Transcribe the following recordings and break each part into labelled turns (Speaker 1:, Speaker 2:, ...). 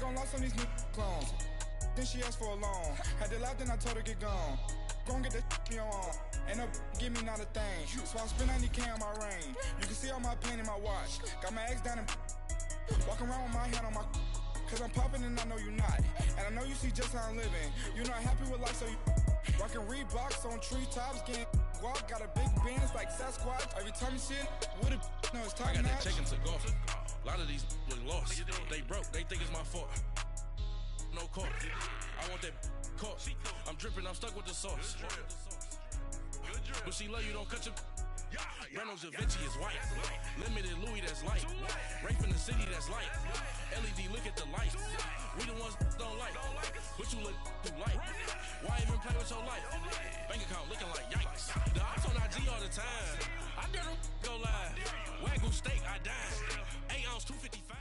Speaker 1: gon' lost on these new clones. Then she asked for a loan. Had to laugh, then I told her get gone. Gon' get that in your arm. And up, give me not a thing. So I spend 90K on my ring. You can see all my pain in my watch. Got my ex down and walking around with my hand on my. Cause I'm popping and I know you not. And I know you see just how I'm living. You're not happy with life, so you rockin' Reeboks on treetops, getting walk. Got a big Benz like Sasquatch. Every time you see it, with a no, it's top
Speaker 2: I got
Speaker 1: notch.
Speaker 2: that chicken to golf. A lot of these look lost. They broke, they think it's my fault. No court. I want that court. I'm dripping, I'm stuck with the sauce. But she love you, don't cut your. Reynolds Da Vinci is white. Limited Louis, that's light. Rape in the city, that's light. LED, look at the lights. We the ones don't like. But you look too light. Why even play with your life? Bank account looking like yikes. The ops on IG all the time. I dare them go live. Wagyu steak, I dine. 8 ounce, 255.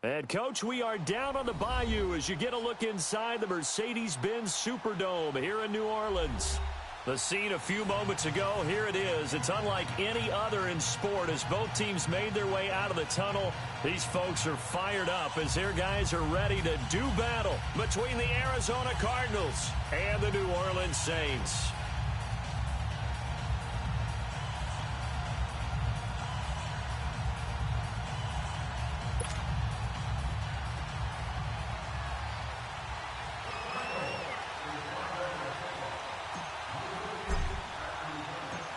Speaker 3: And, Coach, we are down on the bayou as you get a look inside the Mercedes-Benz Superdome here in New Orleans. The scene a few moments ago, here it is. It's unlike any other in sport as both teams made their way out of the tunnel. These folks are fired up as their guys are ready to do battle between the Arizona Cardinals and the New Orleans Saints.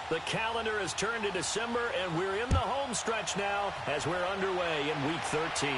Speaker 3: The calendar has turned to December, and we're in the home stretch now as we're underway in Week 13.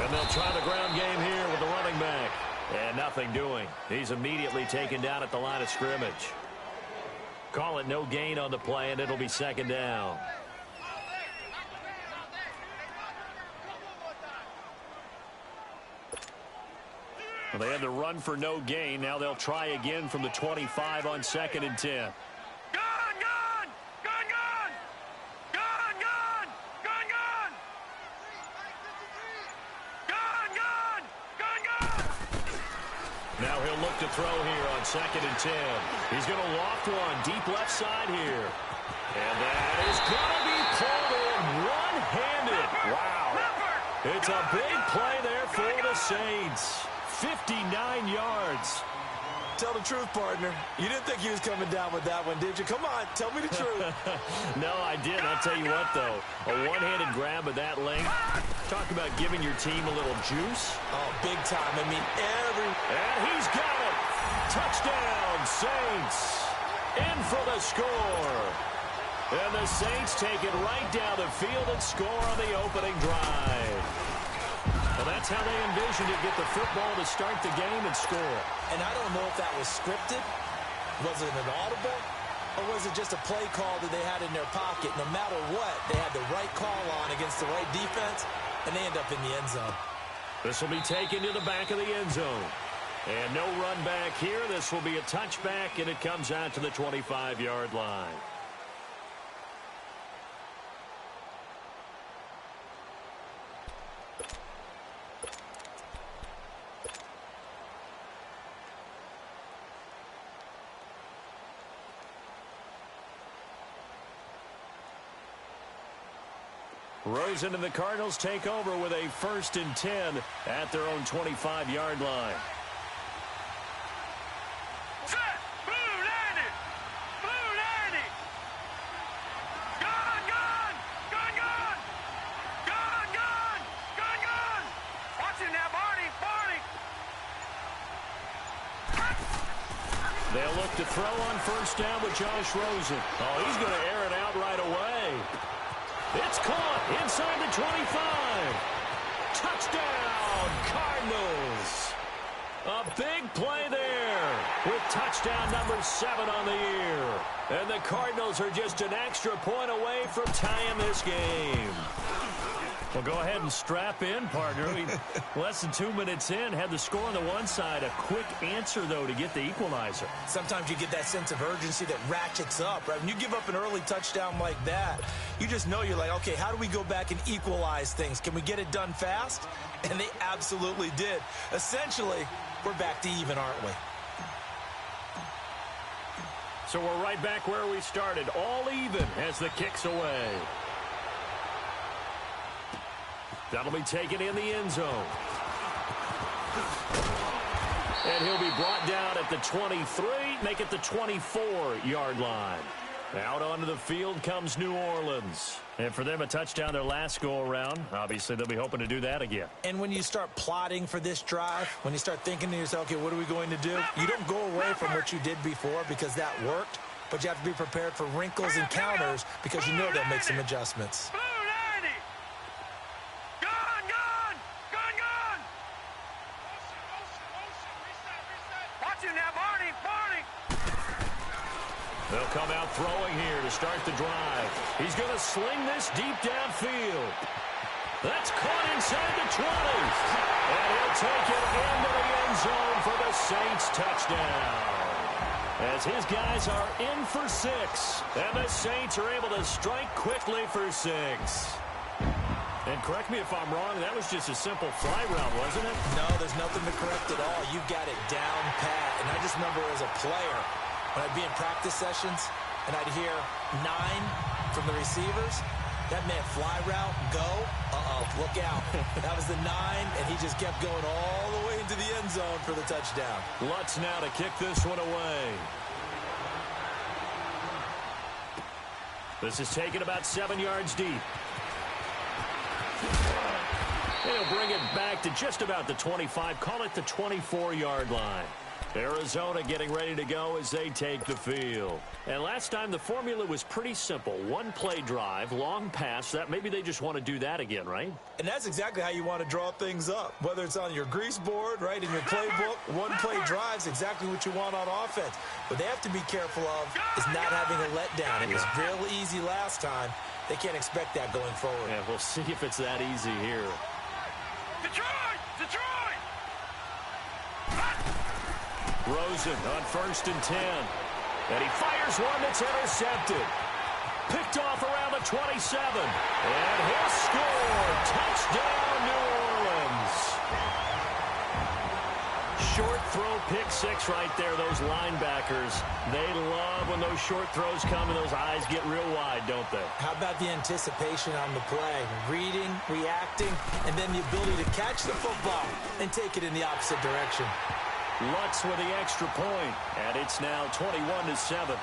Speaker 3: And they'll try the ground game here with the running back. And nothing doing. He's immediately taken down at the line of scrimmage. Call it no gain on the play, and it'll be second down. Well, they had to run for no gain. Now they'll try again from the 25 on 2nd and 10. Now he'll look to throw here on 2nd and 10. He's going to loft one deep left side here. And that is going to be pulled in one-handed. Wow. It's a big play there for the Saints. 59 yards.
Speaker 4: Tell the truth, partner. You didn't think he was coming down with that one, did you? Come on, tell me the truth.
Speaker 3: No, I didn't. I'll tell you what, though. A one-handed grab of that length. Talk about giving your team a little juice.
Speaker 4: Oh, big time. I mean,
Speaker 3: And he's got it. Touchdown, Saints. In for the score. And the Saints take it right down the field and score on the opening drive. Well, that's how they envisioned it, get the football to start the game and score.
Speaker 4: And I don't know if that was scripted. Was it an audible? Or was it just a play call that they had in their pocket? No matter what, they had the right call on against the right defense, and they end up in the end zone.
Speaker 3: This will be taken to the back of the end zone. And no run back here. This will be a touchback, and it comes out to the 25-yard line. Rosen and the Cardinals take over with a 1st and 10 at their own 25-yard line.
Speaker 5: Set! Blue 90! Blue 90! Gun! Gun! Gun! Gun! Gun! Gun! Gun! Gun! Watch him now, Barney! Barney!
Speaker 3: They'll look to throw on 1st down with Josh Rosen. Oh, he's going to air it out right away. It's caught inside the 25. Touchdown, Cardinals. A big play there with touchdown number 7 on the year. And the Cardinals are just an extra point away from tying this game. Well, go ahead and strap in, partner. Less than 2 minutes in, had the score on the one side. A quick answer, though, to get the equalizer.
Speaker 4: Sometimes you get that sense of urgency that ratchets up, right? When you give up an early touchdown like that, you just know you're like, okay, how do we go back and equalize things? Can we get it done fast? And they absolutely did. Essentially, we're back to even, aren't we?
Speaker 3: So we're right back where we started, all even as the kick's away. That'll be taken in the end zone. And he'll be brought down at the 23, make it the 24-yard line. Out onto the field comes New Orleans. And for them, a touchdown their last go-around. Obviously, they'll be hoping to do that again.
Speaker 4: And when you start plotting for this drive, when you start thinking to yourself, okay, what are we going to do? You don't go away from what you did before because that worked, but you have to be prepared for wrinkles and counters because you know they'll make some adjustments.
Speaker 3: They'll come out throwing here to start the drive. He's going to sling this deep downfield. That's caught inside the 20. And he'll take it into the end zone for the Saints touchdown. As his guys are in for 6. And the Saints are able to strike quickly for 6. And correct me if I'm wrong, that was just a simple fly route, wasn't it?
Speaker 4: No, there's nothing to correct at all. You've got it down pat. And I just remember as a player, when I'd be in practice sessions and I'd hear 9 from the receivers, that meant fly route, go, look out. That was the 9, and he just kept going all the way into the end zone for the touchdown.
Speaker 3: Lutz now to kick this one away. This is taken about 7 yards deep. He'll bring it back to just about the 25, call it the 24-yard line. Arizona getting ready to go as they take the field. And last time the formula was pretty simple. One-play drive, long pass. That maybe they just want to do that again, right?
Speaker 4: And that's exactly how you want to draw things up. Whether it's on your grease board, right, in your playbook, one-play drive's exactly what you want on offense. What they have to be careful of is not having a letdown. It was real easy last time. They can't expect that going forward.
Speaker 3: Yeah, we'll see if it's that easy here.
Speaker 5: Detroit! Detroit!
Speaker 3: Rosen on 1st and 10. And he fires one that's intercepted. Picked off around the 27. And he'll score. Touchdown, New Orleans. Short throw, pick 6 right there. Those linebackers, they love when those short throws come and those eyes get real wide, don't they?
Speaker 4: How about the anticipation on the play? Reading, reacting, and then the ability to catch the football and take it in the opposite direction.
Speaker 3: Lutz with the extra point, and it's now 21-7.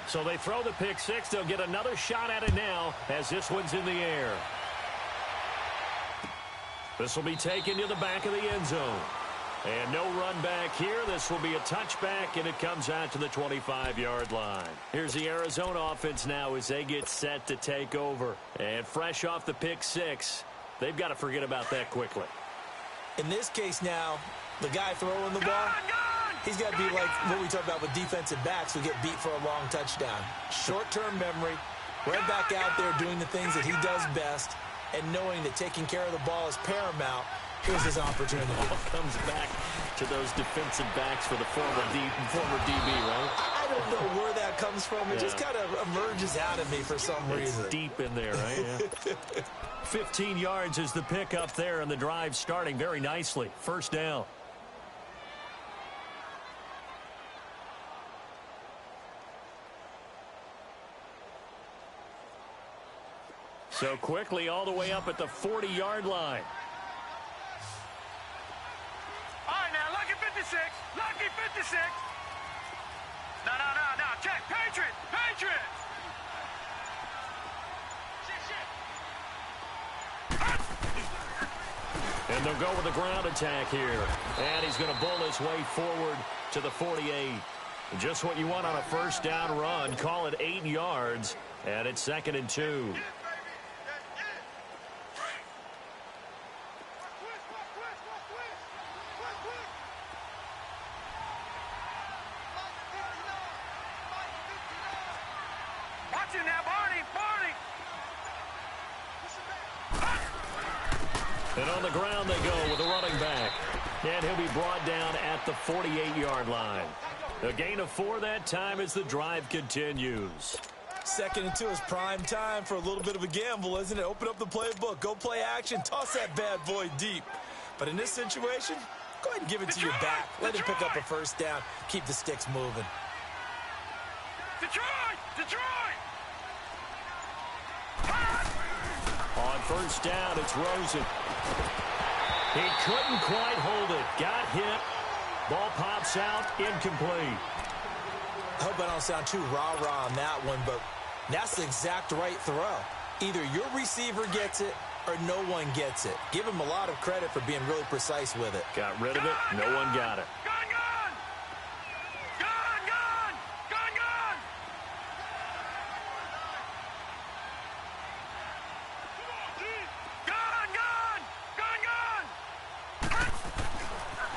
Speaker 3: So they throw the pick 6. They'll get another shot at it now as this one's in the air. This will be taken to the back of the end zone. And no run back here. This will be a touchback, and it comes out to the 25-yard line. Here's the Arizona offense now as they get set to take over. And fresh off the pick 6, they've got to forget about that quickly.
Speaker 4: In this case now, the guy throwing the ball, he's got to be like what we talk about with defensive backs who get beat for a long touchdown. Short-term memory, right back out there doing the things that he does best, and knowing that taking care of the ball is paramount. Here's his opportunity.
Speaker 3: Comes back to those defensive backs for the former DB, right?
Speaker 4: I don't know where that comes from. It just kind of emerges out of me for some reason.
Speaker 3: It's deep in there, right? Yeah. 15 yards is the pickup there, and the drive starting very nicely. First down. So quickly all the way up at the 40-yard line.
Speaker 5: All right, now, lucky 56. Lucky 56. No. Check. Patriot. Patriot. Shit.
Speaker 3: And they'll go with a ground attack here. And he's going to bull his way forward to the 48. Just what you want on a first down run. Call it 8 yards. And it's 2nd and 2.
Speaker 5: Watching now, Barney.
Speaker 3: And on the ground they go with a running back. And he'll be brought down at the 48-yard line. A gain of 4 that time as the drive continues.
Speaker 4: 2nd and 2 is prime time for a little bit of a gamble, isn't it? Open up the playbook, go play action, toss that bad boy deep. But in this situation, go ahead and give it to your back. Let him pick up a first down. Keep the sticks moving.
Speaker 5: Detroit!
Speaker 3: On first down, it's Rosen. He couldn't quite hold it. Got hit. Ball pops out, incomplete.
Speaker 4: I hope I don't sound too rah-rah on that one, but that's the exact right throw. Either your receiver gets it or no one gets it. Give him a lot of credit for being really precise with it.
Speaker 3: Got rid of it. No one got it.
Speaker 5: Gun!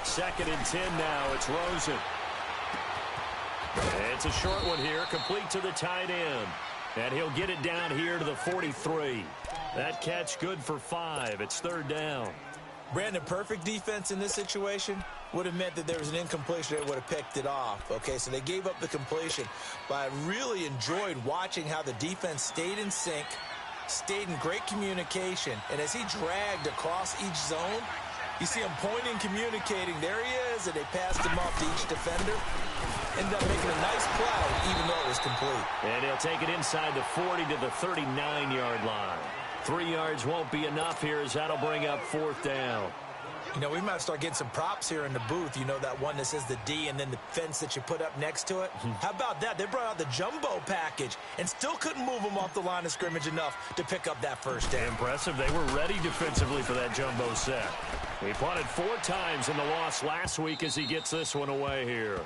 Speaker 3: Second and 10 now. It's Rosen. It's a short one here, complete to the tight end. And he'll get it down here to the 43. That catch good for 5. It's 3rd down.
Speaker 4: Brandon, perfect defense in this situation would have meant that there was an incompletion that would have picked it off. Okay, so they gave up the completion. But I really enjoyed watching how the defense stayed in sync, stayed in great communication. And as he dragged across each zone, you see him pointing, communicating. There he is, and they passed him off to each defender. Ended up making a nice play, even though it was complete.
Speaker 3: And he'll take it inside the 40 to the 39-yard line. 3 yards won't be enough here as that'll bring up 4th down.
Speaker 4: You know, we might start getting some props here in the booth. You know, that one that says the D and then the fence that you put up next to it? How about that? They brought out the jumbo package and still couldn't move them off the line of scrimmage enough to pick up that first down.
Speaker 3: Impressive. They were ready defensively for that jumbo set. He punted 4 times in the loss last week as he gets this one away here.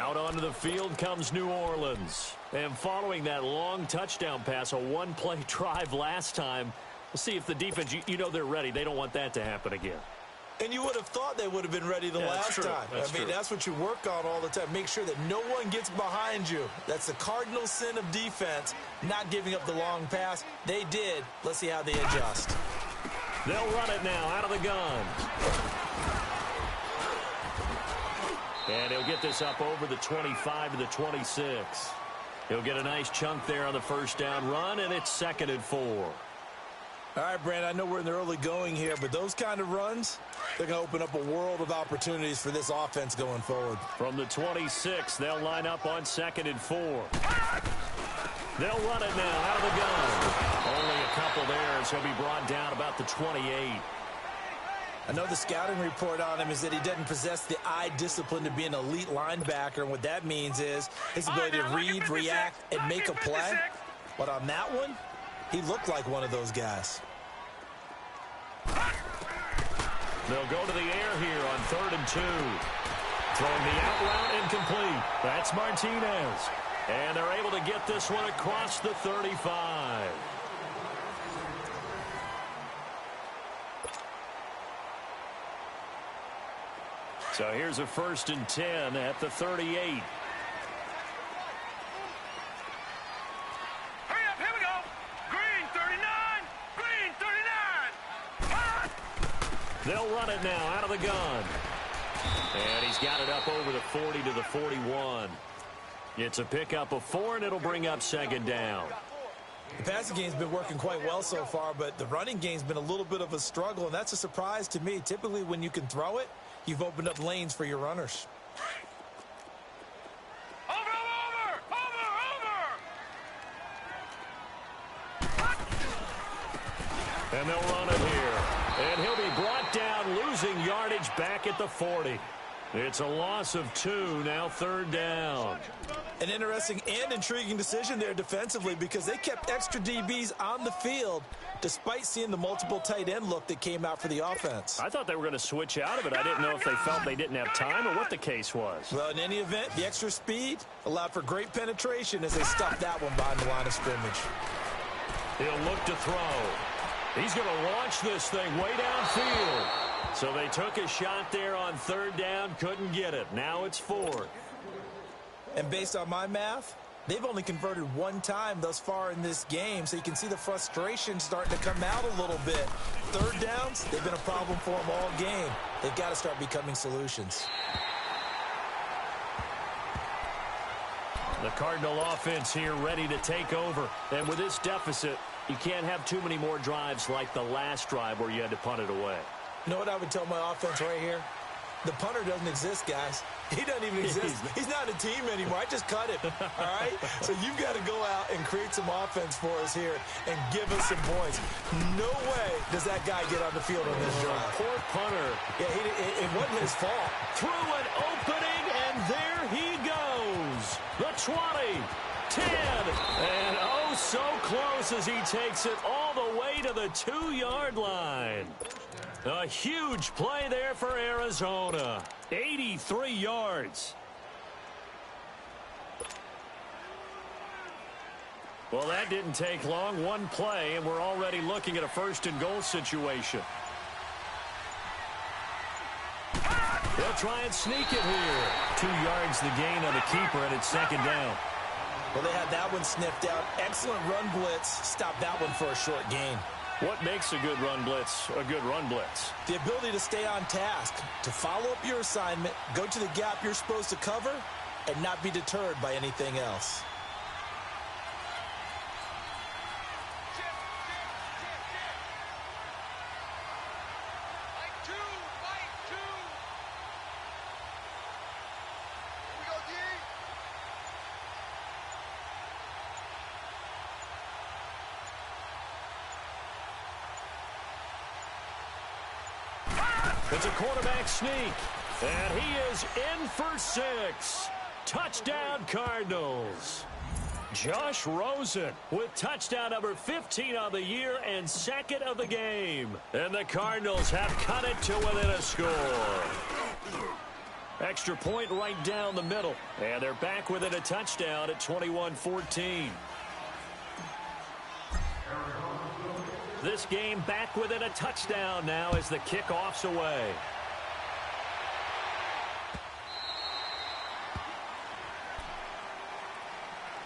Speaker 3: Out onto the field comes New Orleans. And following that long touchdown pass, a one-play drive last time, we'll see if the defense, you know they're ready. They don't want that to happen again.
Speaker 4: And you would have thought they would have been ready the last time. That's what you work on all the time. Make sure that no one gets behind you. That's the cardinal sin of defense, not giving up the long pass. They did. Let's see how they adjust.
Speaker 3: They'll run it now out of the gun. And he'll get this up over the 25 to the 26. He'll get a nice chunk there on the first down run, and it's 2nd and 4.
Speaker 4: All right, Brand, I know we're in the early going here, but those kind of runs, they're going to open up a world of opportunities for this offense going forward.
Speaker 3: From the 26, they'll line up on 2nd and 4. They'll run it now out of the gun. Only a couple there as he'll be brought down about the 28.
Speaker 4: I know the scouting report on him is that he doesn't possess the eye discipline to be an elite linebacker, and what that means is his ability to read, react, and make a play. But on that one, he looked like one of those guys.
Speaker 3: They'll go to the air here on 3rd and 2. Throwing the out route incomplete. That's Martinez. And they're able to get this one across the 35. So here's a 1st and 10 at the 38.
Speaker 5: Hurry up, here we go. Green 39, green 39.
Speaker 3: They'll run it now out of the gun. And he's got it up over the 40 to the 41. It's a pickup of 4, and it'll bring up 2nd down.
Speaker 4: The passing game's been working quite well so far, but the running game's been a little bit of a struggle, and that's a surprise to me. Typically, when you can throw it, you've opened up lanes for your runners.
Speaker 3: And they'll run it here. And he'll be brought down, losing yardage back at the 40. It's a loss of 2, now 3rd down.
Speaker 4: An interesting and intriguing decision there defensively because they kept extra DBs on the field despite seeing the multiple tight end look that came out for the offense.
Speaker 3: I thought they were going to switch out of it. I didn't know if they felt they didn't have time or what the case was.
Speaker 4: Well, in any event, the extra speed allowed for great penetration as they stuffed that one behind the line of scrimmage.
Speaker 3: He'll look to throw. He's going to launch this thing way downfield. So they took a shot there on 3rd down, couldn't get it. Now it's 4th.
Speaker 4: And based on my math, they've only converted 1 time thus far in this game, so you can see the frustration starting to come out a little bit. 3rd downs, they've been a problem for them all game. They've got to start becoming solutions.
Speaker 3: The Cardinal offense here ready to take over. And with this deficit, you can't have too many more drives like the last drive where you had to punt it away.
Speaker 4: You know what I would tell my offense right here? The punter doesn't exist, guys. He doesn't even exist. He's not a team anymore. I just cut him, all right? So you've got to go out and create some offense for us here and give us some points. No way does that guy get on the field on this drive.
Speaker 3: Poor punter.
Speaker 4: Yeah, it wasn't his fault.
Speaker 3: Through an opening, and there he goes. The 20, 10, and oh, so close as he takes it all the way to the 2-yard line. A huge play there for Arizona. 83 yards. Well, that didn't take long. 1 play, and we're already looking at a 1st and goal situation. They'll try and sneak it here. 2 yards the gain on the keeper, and it's 2nd down.
Speaker 4: Well, they had that one sniffed out. Excellent run blitz. Stop that one for a short gain.
Speaker 3: What makes a good run blitz a good run blitz?
Speaker 4: The ability to stay on task, to follow up your assignment, go to the gap you're supposed to cover, and not be deterred by anything else.
Speaker 3: It's a quarterback sneak, and he is in for 6. Touchdown, Cardinals. Josh Rosen with touchdown number 15 on the year and 2nd of the game. And the Cardinals have cut it to within a score. Extra point right down the middle, and they're back within a touchdown at 21-14. This game back within a touchdown now as the kickoff's away.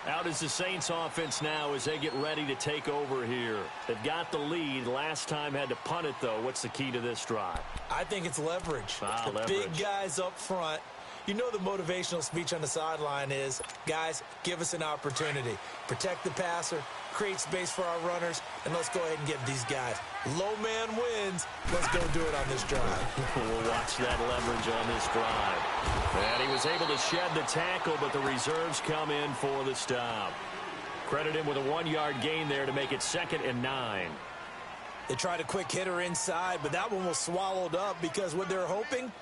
Speaker 3: Out is the Saints offense now as they get ready to take over here. They've got the lead. Last time had to punt it, though. What's the key to this drive?
Speaker 4: I think it's leverage.
Speaker 3: Leverage.
Speaker 4: Big guys up front. You know the motivational speech on the sideline is, guys, give us an opportunity. Protect the passer, create space for our runners, and let's go ahead and get these guys. Low man wins. Let's go do it on this drive.
Speaker 3: We'll watch that leverage on this drive. And he was able to shed the tackle, but the reserves come in for the stop. Credit him with a 1-yard gain there to make it 2nd and 9.
Speaker 4: They tried a quick hitter inside, but that one was swallowed up because what they're hoping,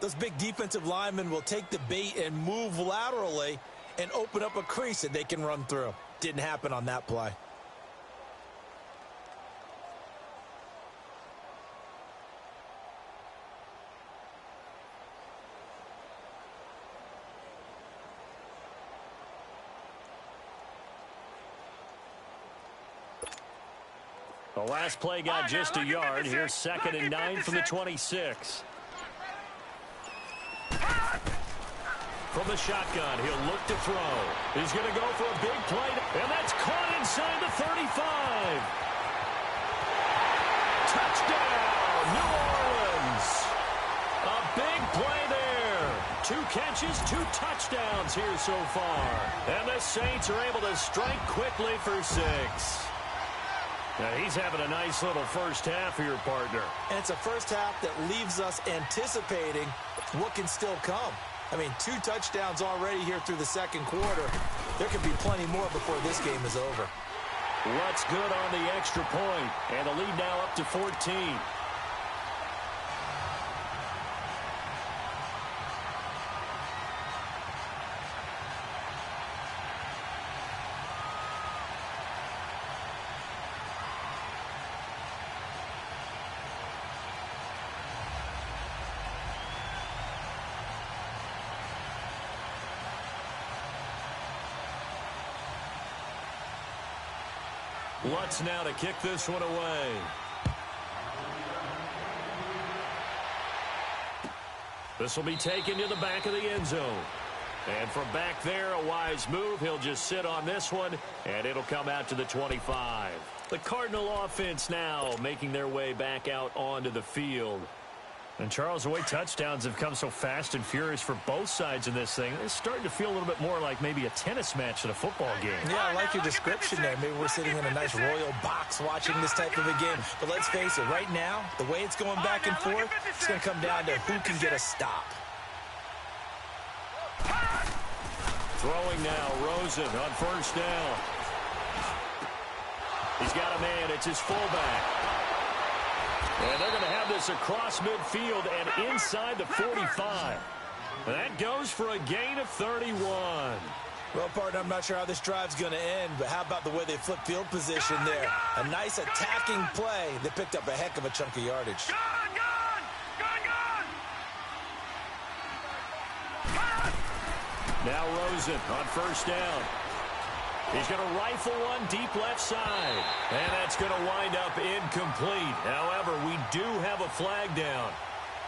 Speaker 4: those big defensive linemen will take the bait and move laterally and open up a crease that they can run through. Didn't happen on that play.
Speaker 3: The last play got just a yard. Here's 2nd and 9 from the 26. From the shotgun, he'll look to throw. He's going to go for a big play, and that's caught inside the 35. Touchdown, New Orleans. A big play there. 2 catches, 2 touchdowns here so far. And the Saints are able to strike quickly for 6. Now, he's having a nice little first half here, partner.
Speaker 4: And it's a first half that leaves us anticipating what can still come. I mean, 2 touchdowns already here through the 2nd quarter. There could be plenty more before this game is over.
Speaker 3: What's good on the extra point? And the lead now up to 14. Lutz now to kick this one away. This will be taken to the back of the end zone. And from back there, a wise move. He'll just sit on this one, and it'll come out to the 25. The Cardinal offense now making their way back out onto the field. And, Charles, the way touchdowns have come so fast and furious for both sides in this thing, it's starting to feel a little bit more like maybe a tennis match than a football game.
Speaker 4: Yeah, I like your description there. Maybe we're sitting in a nice royal box watching this type of a game. But let's face it, right now, the way it's going back and forth, it's going to come down to who can get a stop.
Speaker 3: Throwing now, Rosen on first down. He's got a man. It's his fullback. And they're going to have this across midfield and inside the 45. And that goes for a gain of 31.
Speaker 4: Well, partner, I'm not sure how this drive's going to end, but how about the way they flip field position there? A nice attacking play. They picked up a heck of a chunk of yardage.
Speaker 3: Now Rosen on first down. He's going to rifle one deep left side. And that's going to wind up incomplete. However, we do have a flag down.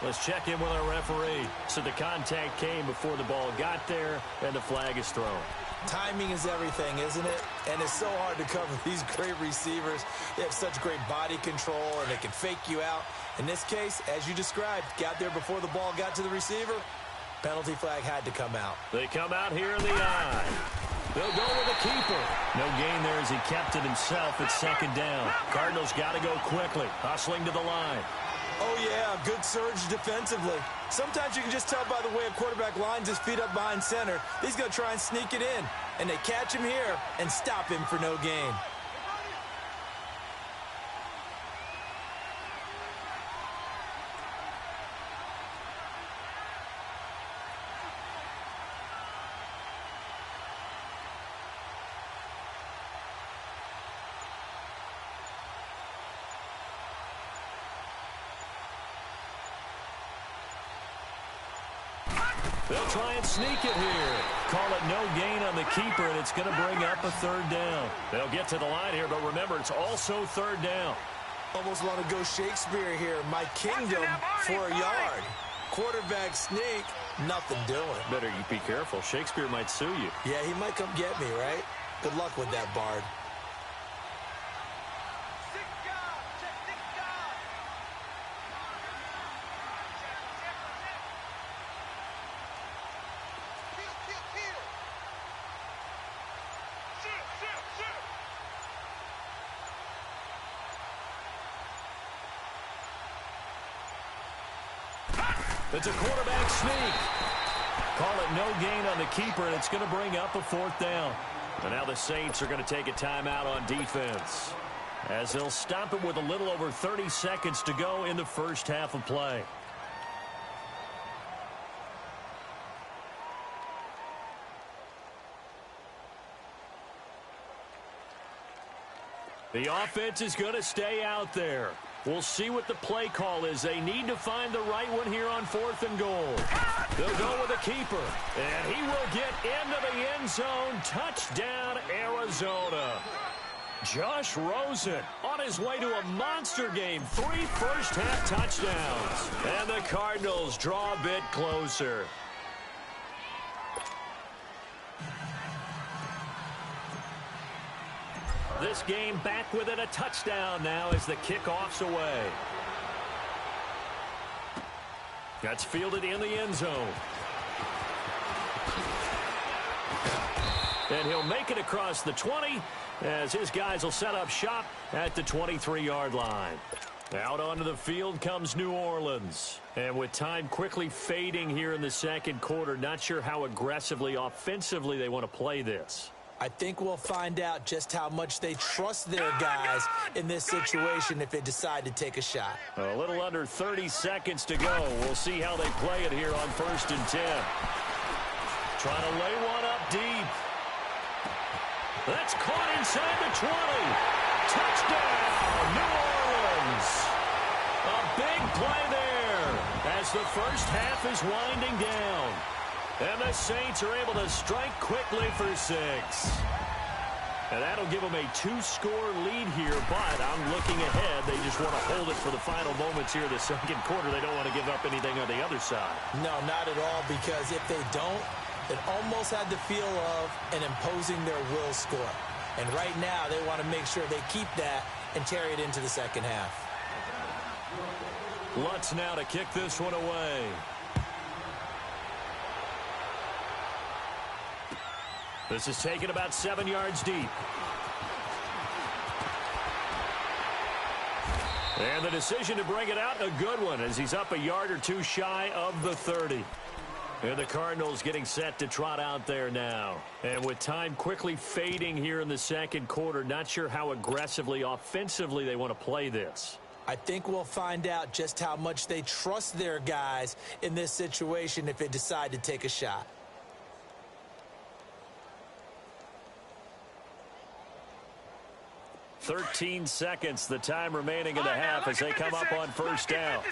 Speaker 3: Let's check in with our referee. So the contact came before the ball got there, and the flag is thrown.
Speaker 4: Timing is everything, isn't it? And it's so hard to cover these great receivers. They have such great body control, and they can fake you out. In this case, as you described, got there before the ball got to the receiver. Penalty flag had to come out.
Speaker 3: They come out here in the eye. They'll go with a keeper. No gain there as he kept it himself at second down. Cardinals got to go quickly, hustling to the line.
Speaker 4: Oh, yeah, good surge defensively. Sometimes you can just tell by the way a quarterback lines his feet up behind center. He's going to try and sneak it in. And they catch him here and stop him for no gain.
Speaker 3: They'll try and sneak it here. Call it no gain on the keeper, and it's going to bring up a third down. They'll get to the line here, but remember, it's also third down.
Speaker 4: Almost want to go Shakespeare here. My kingdom for a yard. Quarterback sneak, nothing doing.
Speaker 3: Better you be careful. Shakespeare might sue you.
Speaker 4: Yeah, he might come get me, right? Good luck with that, Bard.
Speaker 3: It's a quarterback sneak. Call it no gain on the keeper, and it's going to bring up a fourth down. And now the Saints are going to take a timeout on defense, as they'll stop it with a little over 30 seconds to go in the first half of play. The offense is going to stay out there. We'll see what the play call is. They need to find the right one here on 4th and goal. They'll go with a keeper, and he will get into the end zone. Touchdown, Arizona. Josh Rosen on his way to a monster game. 3 first-half touchdowns. And the Cardinals draw a bit closer. This game back within a touchdown now as the kickoff's away. That's fielded in the end zone. And he'll make it across the 20 as his guys will set up shop at the 23-yard line. Out onto the field comes New Orleans. And with time quickly fading here in the second quarter, not sure how aggressively, offensively they want to play this.
Speaker 4: I think we'll find out just how much they trust their guys in this situation if they decide to take a shot.
Speaker 3: A little under 30 seconds to go. We'll see how they play it here on 1st and 10. Trying to lay one up deep. That's caught inside the 20. Touchdown, New Orleans. A big play there as the first half is winding down. And the Saints are able to strike quickly for 6. And that'll give them a 2-score lead here, but I'm looking ahead. They just want to hold it for the final moments here of the second quarter. They don't want to give up anything on the other side.
Speaker 4: No, not at all, because if they don't, it almost had the feel of an imposing their will score. And right now, they want to make sure they keep that and carry it into the second half.
Speaker 3: Lutz now to kick this one away. This is taken about 7 yards deep. And the decision to bring it out, a good one, as he's up a yard or two shy of the 30. And the Cardinals getting set to trot out there now. And with time quickly fading here in the second quarter, not sure how aggressively, offensively they want to play this.
Speaker 4: I think we'll find out just how much they trust their guys in this situation if they decide to take a shot.
Speaker 3: 13 seconds, the time remaining in the half as they come up on first down.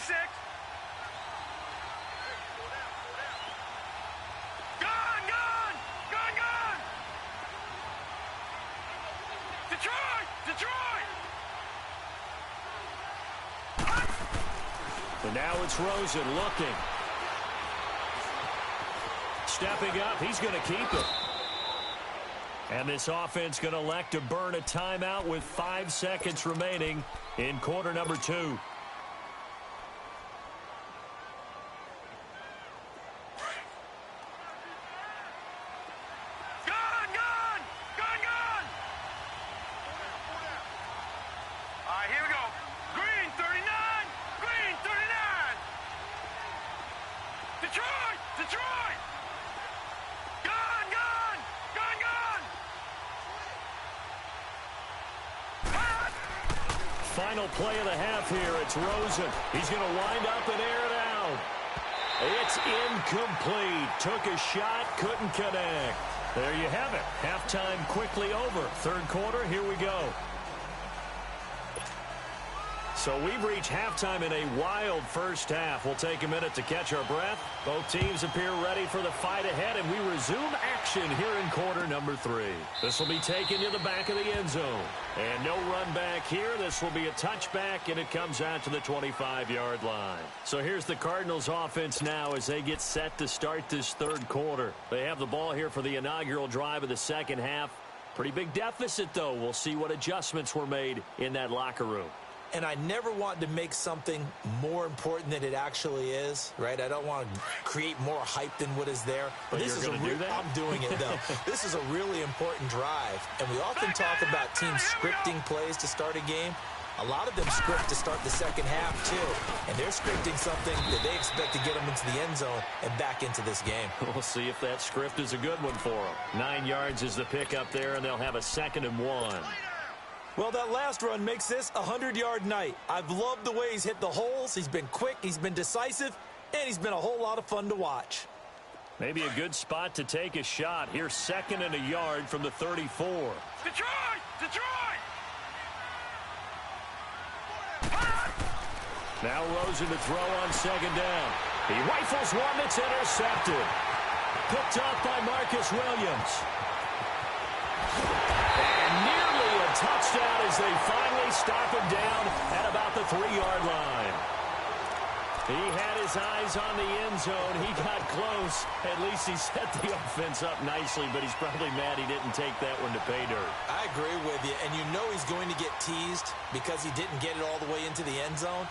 Speaker 3: And now it's Rosen looking. Stepping up, he's going to keep it. And this offense going to elect to burn a timeout with 5 seconds remaining in quarter number 2. Final play of the half here. It's Rosen. He's going to wind up and air it out. It's incomplete. Took a shot, couldn't connect. There you have it. Halftime quickly over. Third quarter, here we go. So we've reached halftime in a wild first half. We'll take a minute to catch our breath. Both teams appear ready for the fight ahead, and we resume action here in quarter number 3. This will be taken to the back of the end zone. And no run back here. This will be a touchback, and it comes out to the 25-yard line. So here's the Cardinals offense now as they get set to start this third quarter. They have the ball here for the inaugural drive of the second half. Pretty big deficit, though. We'll see what adjustments were made in that locker room.
Speaker 4: And I never want to make something more important than it actually is, right? I don't want to create more hype than what is there.
Speaker 3: But
Speaker 4: this is
Speaker 3: I'm
Speaker 4: doing it, though. This is a really important drive. And we often talk about teams scripting plays to start a game. A lot of them script to start the second half, too. And they're scripting something that they expect to get them into the end zone and back into this game.
Speaker 3: We'll see if that script is a good one for them. 9 yards is the pickup there, and they'll have a 2nd and 1.
Speaker 4: Well, that last run makes this a 100-yard night. I've loved the way he's hit the holes. He's been quick, he's been decisive, and he's been a whole lot of fun to watch.
Speaker 3: Maybe a good spot to take a shot. Here's 2nd and a yard from the 34.
Speaker 5: Detroit! Detroit!
Speaker 3: Now Rosen to throw on 2nd down. He rifles one that's intercepted. Picked up by Marcus Williams. And nearly a touchdown as they finally stop him down at about the 3-yard line. He had his eyes on the end zone. He got close. At least he set the offense up nicely, but he's probably mad he didn't take that one to pay dirt.
Speaker 4: I agree with you, and you know he's going to get teased because he didn't get it all the way into the end zone.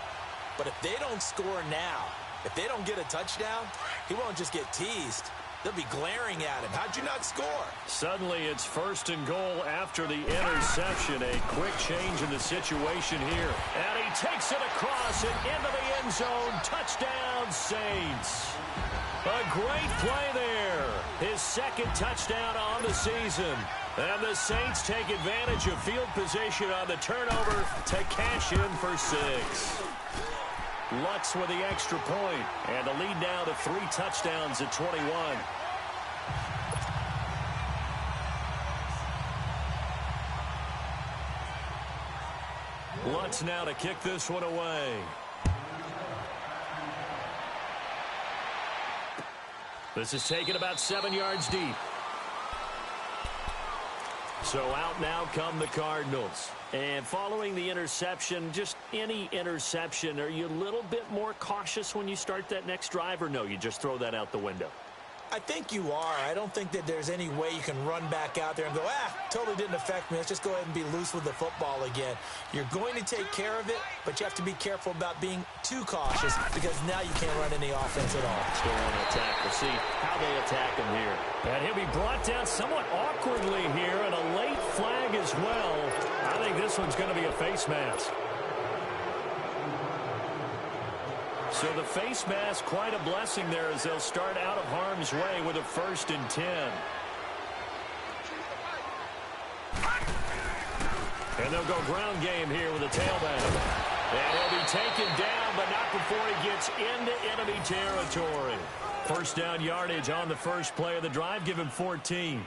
Speaker 4: But if they don't score now, if they don't get a touchdown, he won't just get teased. They'll be glaring at him. How'd you not score? Suddenly,
Speaker 3: it's 1st and goal after the interception. A quick change in the situation here. And he takes it across and into the end zone. Touchdown, Saints. A great play there. His 2nd touchdown on the season. And the Saints take advantage of field position on the turnover to cash in for 6. Lutz with the extra point, and the lead now to 3 touchdowns at 21. Lutz now to kick this one away. This is taken about 7 yards deep. So out now come the Cardinals. And following the interception, just any interception, are you a little bit more cautious when you start that next drive, or no, you just throw that out the window?
Speaker 4: I think you are. I don't think that there's any way you can run back out there and go, totally didn't affect me. Let's just go ahead and be loose with the football again. You're going to take care of it, but you have to be careful about being too cautious because now you can't run any offense at all.
Speaker 3: Still want to attack. We'll see how they attack him here. And he'll be brought down somewhat awkwardly here, and a late flag as well. I think this one's going to be a face mask. So the face mask, quite a blessing there as they'll start out of harm's way with a 1st and 10. And they'll go ground game here with a tailback. And he'll be taken down, but not before he gets into enemy territory. First down yardage on the first play of the drive, give him 14.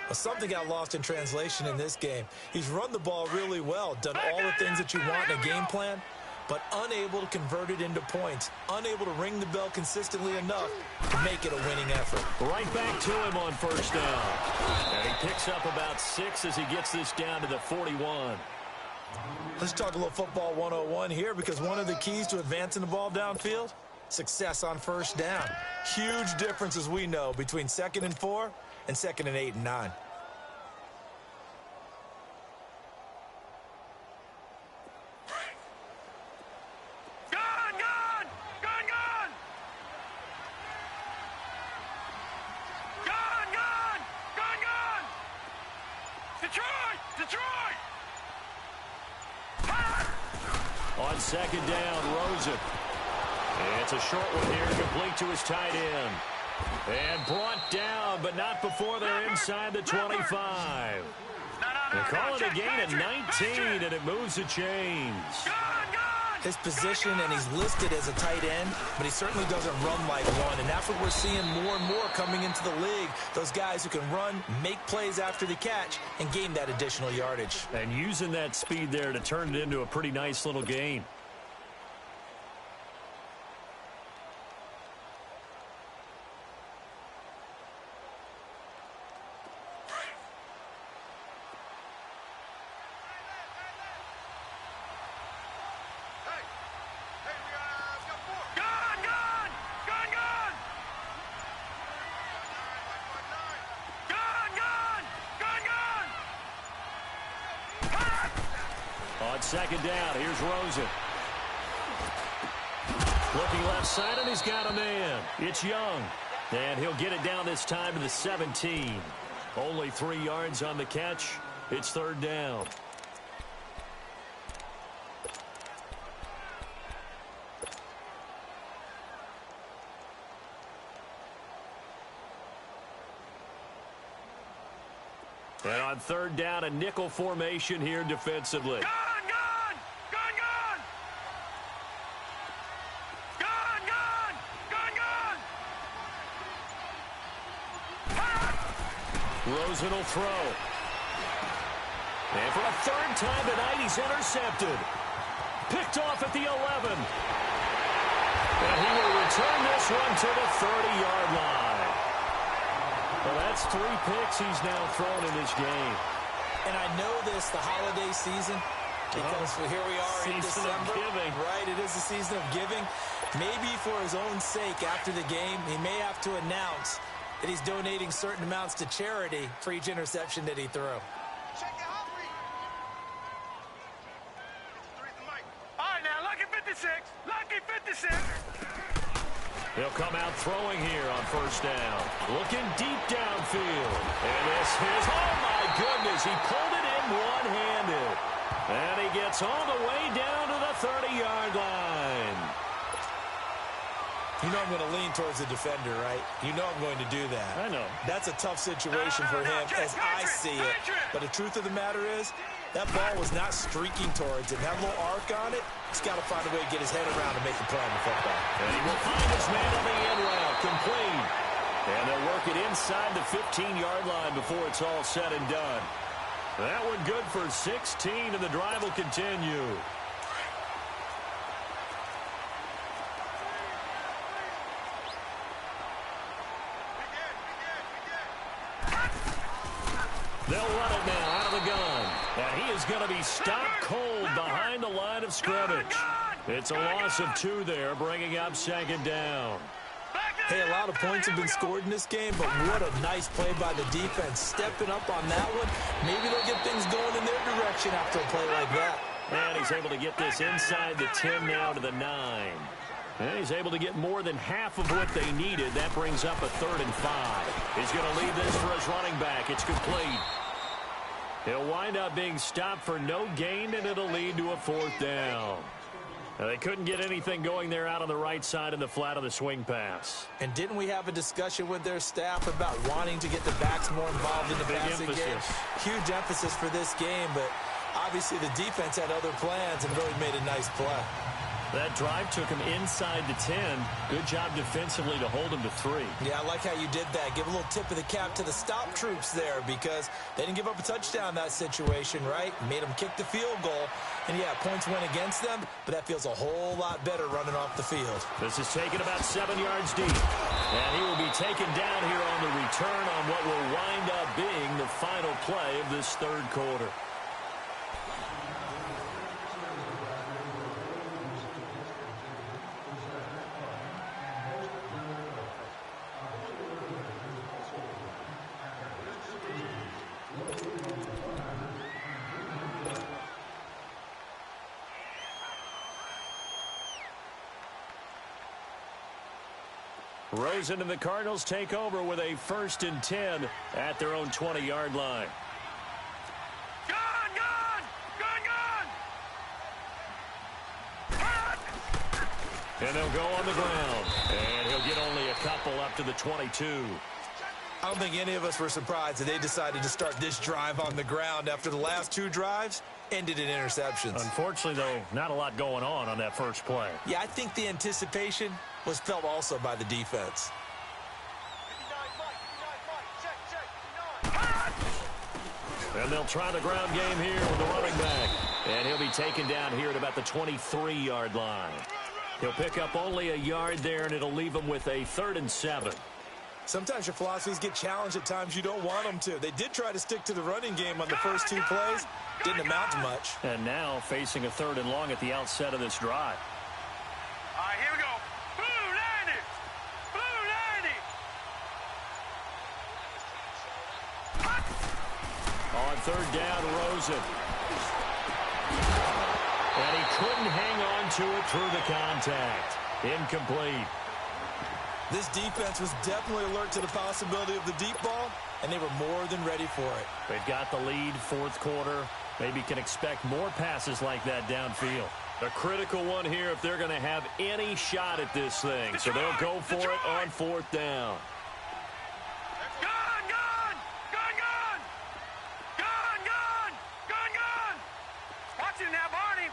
Speaker 4: Well, something got lost in translation in this game. He's run the ball really well, done all the things that you want in a game plan, but unable to convert it into points, unable to ring the bell consistently enough to make it a winning effort.
Speaker 3: Right back to him on first down. And he picks up about 6 as he gets this down to the 41.
Speaker 4: Let's talk a little football 101 here, because one of the keys to advancing the ball downfield, success on first down. Huge difference, as we know, between 2nd and 4 and 2nd and 8 and 9.
Speaker 3: On second down, Rosen. It's a short one here, complete to his tight end. And brought down, but not before they're inside the 25. They call it a gain of 19, and it moves the chains.
Speaker 4: His position, and he's listed as a tight end, but he certainly doesn't run like one, and that's what we're seeing more and more coming into the league. Those guys who can run, make plays after the catch, and gain that additional yardage.
Speaker 3: And using that speed there to turn it into a pretty nice little gain. Second down, here's Rosen. Looking left side, and he's got a man. It's Young. And he'll get it down this time to the 17. Only 3 yards on the catch. It's third down. And on third down, a nickel formation here defensively. Rosen will throw. And for a third time tonight, he's intercepted. Picked off at the 11. And he will return this one to the 30-yard line. Well, that's 3 picks he's now thrown in this game.
Speaker 4: And I know this, the holiday season, because here we are in December.
Speaker 3: Giving.
Speaker 4: Right, it is the season of giving. Maybe for his own sake after the game, he may have to announce that he's donating certain amounts to charity for each interception that he threw.
Speaker 5: All right, now, lucky 56. Lucky 56.
Speaker 3: He'll come out throwing here on first down. Looking deep downfield. And this is, oh my goodness, he pulled it in one-handed. And he gets all the way down to the 30-yard line.
Speaker 4: You know I'm going to lean towards the defender, right? You know I'm going to do that.
Speaker 3: I know.
Speaker 4: That's a tough situation for him as I see it. But the truth of the matter is, that ball was not streaking towards it. That little arc on it, he's got to find a way to get his head around and make a play on the football.
Speaker 3: And he will find his man on the end route, complete. And they'll work it inside the 15-yard line before it's all said and done. That one good for 16, and the drive will continue. They'll run it now out of the gun. And he is going to be stopped cold behind the line of scrimmage. It's a loss of 2 there, bringing up 2nd down.
Speaker 4: Hey, a lot of points have been scored in this game, but what a nice play by the defense. Stepping up on that one, maybe they'll get things going in their direction after a play like that.
Speaker 3: And he's able to get this inside the 10 now to the 9. And he's able to get more than half of what they needed. That brings up a 3rd and 5. He's going to lead this for his running back. It's complete. He'll wind up being stopped for no gain, and it'll lead to a 4th down. Now, they couldn't get anything going there out on the right side in the flat of the swing pass.
Speaker 4: And didn't we have a discussion with their staff about wanting to get the backs more involved in the passing game? Huge emphasis for this game, but obviously the defense had other plans and really made a nice play.
Speaker 3: That drive took him inside the 10. Good job defensively to hold him to 3.
Speaker 4: Yeah, I like how you did that. Give a little tip of the cap to the stop troops there because they didn't give up a touchdown in that situation, right? Made them kick the field goal. And, yeah, points went against them, but that feels a whole lot better running off the field.
Speaker 3: This is taken about 7 yards deep. And he will be taken down here on the return on what will wind up being the final play of this 3rd quarter. Rosen and the Cardinals take over with a 1st and 10 at their own 20-yard line. And they'll go on the ground. And he'll get only a couple up to the 22.
Speaker 4: I don't think any of us were surprised that they decided to start this drive on the ground after the last 2 drives ended in interceptions.
Speaker 3: Unfortunately, though, not a lot going on that first play.
Speaker 4: Yeah, I think the anticipation was felt also by the defense.
Speaker 3: And they'll try the ground game here with the running back. And he'll be taken down here at about the 23-yard line. He'll pick up only a yard there, and it'll leave him with a 3rd and 7.
Speaker 4: Sometimes your philosophies get challenged at times you don't want them to. They did try to stick to the running game on the first 2 plays. Didn't amount to much.
Speaker 3: And now facing a 3rd and long at the outset of this drive.
Speaker 5: All right, here we go. Blue 90. Blue 90.
Speaker 3: On 3rd down, Rosen. And he couldn't hang on to it through the contact. Incomplete.
Speaker 4: This defense was definitely alert to the possibility of the deep ball, and they were more than ready for it.
Speaker 3: They've got the lead, 4th quarter. Maybe can expect more passes like that downfield. A critical one here if they're going to have any shot at this thing. So they'll go for it on 4th down.
Speaker 5: Watch it now, Barney.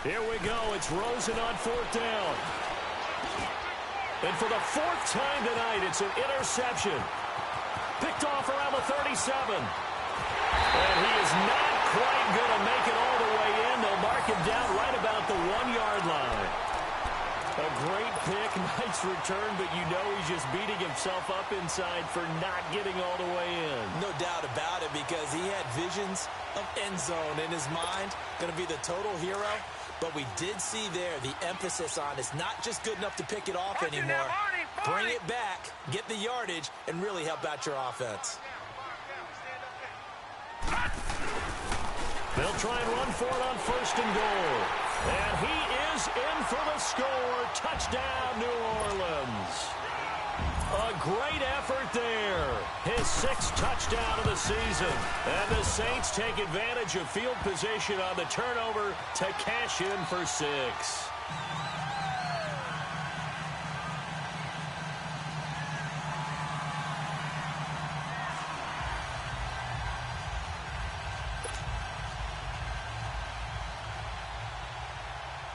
Speaker 3: Here we go. It's Rosen on 4th down. And for the 4th time tonight, it's an interception. Picked off around the 37. And he is not quite going to make it all the way in. They'll mark him down right about the 1-yard line. A great pick, nice return, but you know he's just beating himself up inside for not getting all the way in.
Speaker 4: No doubt about it, because he had visions of end zone in his mind. Going to be the total hero. But we did see there the emphasis on it's not just good enough to pick it off anymore. Bring it back, get the yardage, and really help out your offense.
Speaker 3: They'll try and run for it on 1st and goal. And he is in for the score. Touchdown, New Orleans. A great effort there. His 6th touchdown of the season. And the Saints take advantage of field position on the turnover to cash in for 6.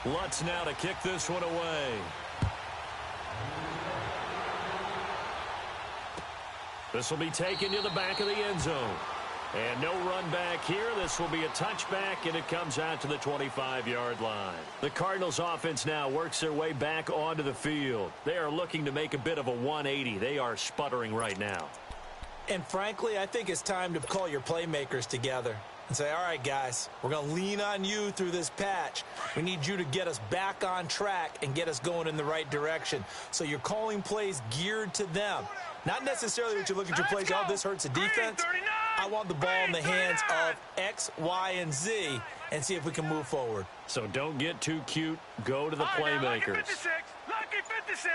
Speaker 3: Lutz now to kick this one away. This will be taken to the back of the end zone. And no run back here. This will be a touchback, and it comes out to the 25-yard line. The Cardinals offense now works their way back onto the field. They are looking to make a bit of a 180. They are sputtering right now.
Speaker 4: And frankly, I think it's time to call your playmakers together and say, all right, guys, we're going to lean on you through this patch. We need you to get us back on track and get us going in the right direction. So you're calling plays geared to them. Not necessarily that you look at your plays, oh, this hurts the defense. I want the ball in the hands of X, Y, and Z and see if we can move forward.
Speaker 3: So don't get too cute. Go to the playmakers.
Speaker 5: Lucky 56.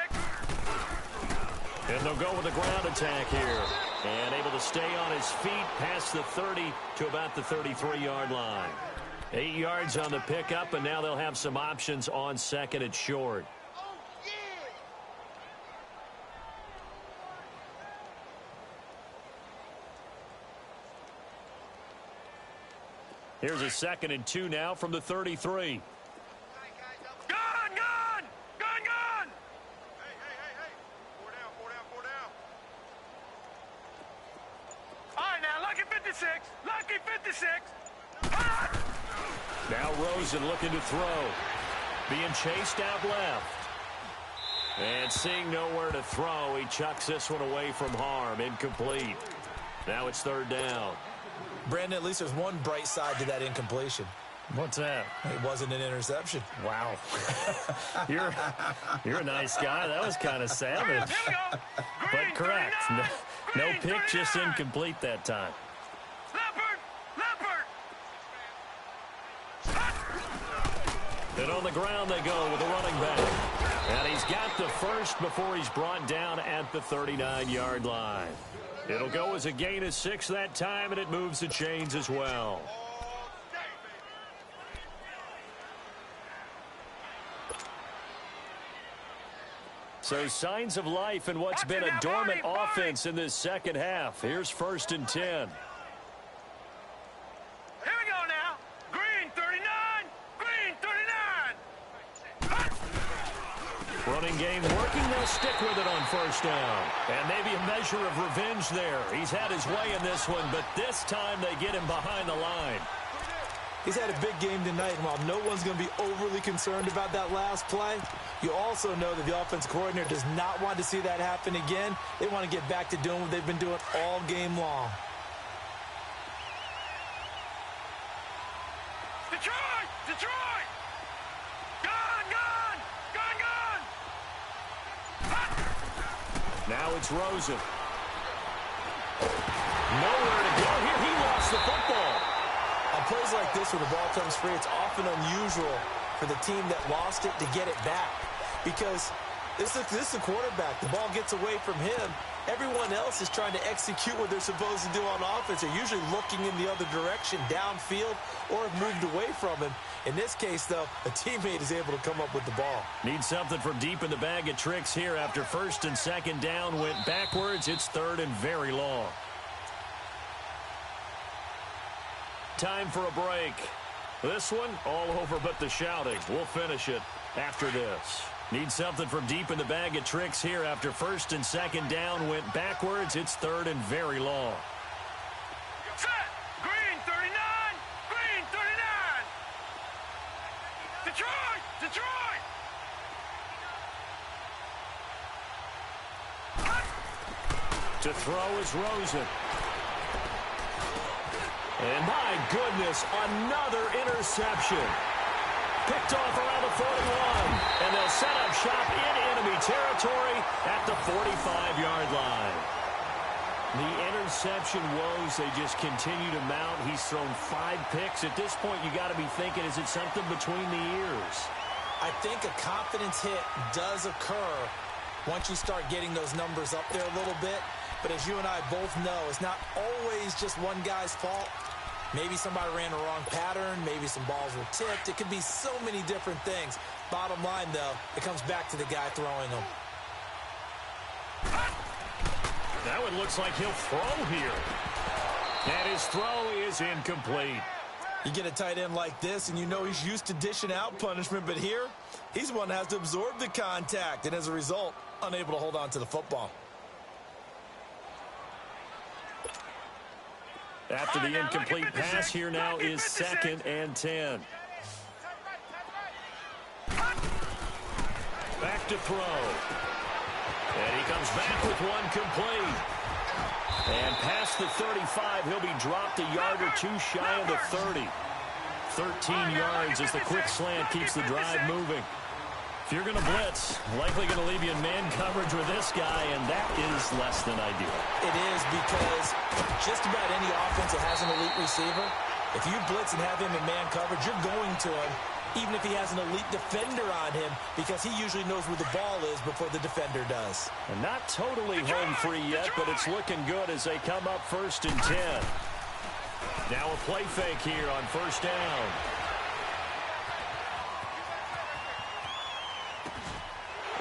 Speaker 3: And they'll go with a ground attack here. And able to stay on his feet past the 30 to about the 33-yard line. 8 yards on the pickup, and now they'll have some options on second and short. Here's a 2nd and 2 now from the 33.
Speaker 5: Gun! Hey. 4 down. All right, now, lucky 56.
Speaker 3: Now Rosen looking to throw. Being chased out left. And seeing nowhere to throw, he chucks this one away from harm. Incomplete. Now it's 3rd down.
Speaker 4: Brandon, at least there's one bright side to that incompletion.
Speaker 3: What's that?
Speaker 4: It wasn't an interception.
Speaker 3: Wow. You're a nice guy. That was kind of savage. But correct. No pick, just incomplete that time.
Speaker 5: Leopard!
Speaker 3: And on the ground they go with a running back. And he's got the first before he's brought down at the 39-yard line. It'll go as a gain of 6 that time, and it moves the chains as well. So signs of life in what's been a dormant offense in this second half. Here's 1st and 10.
Speaker 5: Here we go now. Green 39.
Speaker 3: Running game working. They'll stick with it on 1st down. And maybe a measure of revenge there. He's had his way in this one, but this time they get him behind the line.
Speaker 4: He's had a big game tonight, and while no one's going to be overly concerned about that last play, you also know that the offense coordinator does not want to see that happen again. They want to get back to doing what they've been doing all game long.
Speaker 5: Detroit! Gun!
Speaker 3: Now it's Rosen. Nowhere to go here. He lost the football.
Speaker 4: On plays like this where the ball comes free, it's often unusual for the team that lost it to get it back. Because this is the quarterback. The ball gets away from him. Everyone else is trying to execute what they're supposed to do on offense. They're usually looking in the other direction, downfield, or have moved away from him. In this case, though, a teammate is able to come up with the ball.
Speaker 3: Need something from deep in the bag of tricks here after 1st and 2nd down. Went backwards. It's 3rd and very long. Time for a break. This one, all over but the shouting. We'll finish it after this. Need something from deep in the bag of tricks here after 1st and 2nd down. Went backwards. It's 3rd and very long.
Speaker 5: Set! Green 39! Detroit!
Speaker 3: To throw is Rosen. And my goodness, another interception. Picked off around the 41. And they'll set up shop in enemy territory at the 45-yard line. The interception woes, they just continue to mount. He's thrown 5 picks. At this point, you got to be thinking, is it something between the ears?
Speaker 4: I think a confidence hit does occur once you start getting those numbers up there a little bit. But as you and I both know, it's not always just one guy's fault. Maybe somebody ran a wrong pattern. Maybe some balls were tipped. It could be so many different things. Bottom line, though, it comes back to the guy throwing them.
Speaker 3: Now it looks like he'll throw here. And his throw is incomplete.
Speaker 4: You get a tight end like this, and you know he's used to dishing out punishment. But here, he's the one that has to absorb the contact. And as a result, unable to hold on to the football.
Speaker 3: After the incomplete pass, here now is 2nd and 10. Back to throw. And he comes back with one complete. And past the 35, he'll be dropped a yard or two shy of the 30. 13 yards as the quick slant keeps the drive moving. If you're going to blitz, likely going to leave you in man coverage with this guy, and that is less than ideal.
Speaker 4: It is, because just about any offense that has an elite receiver, if you blitz and have him in man coverage, you're going to him, even if he has an elite defender on him, because he usually knows where the ball is before the defender does.
Speaker 3: And not totally home free yet, but it's looking good as they come up 1st and 10. Now a play fake here on 1st down.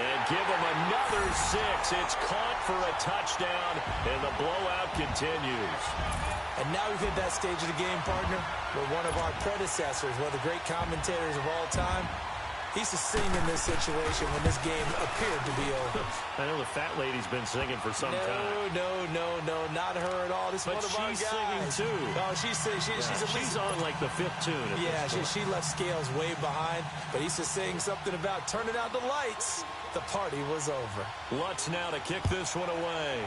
Speaker 3: And give him another 6. It's caught for a touchdown, and the blowout continues.
Speaker 4: And now we've hit that stage of the game, partner, where one of our predecessors, one of the great commentators of all time, he used to sing in this situation when this game appeared to be over.
Speaker 3: I know the fat lady's been singing for some time.
Speaker 4: No, not her at all. This is one of our guys.
Speaker 3: But she's singing, too.
Speaker 4: Oh, she's
Speaker 3: on, like, the 5th tune.
Speaker 4: Yeah, she left Scales way behind, but he used to sing something about turning out the lights. The party was over.
Speaker 3: Lutz now to kick this one away.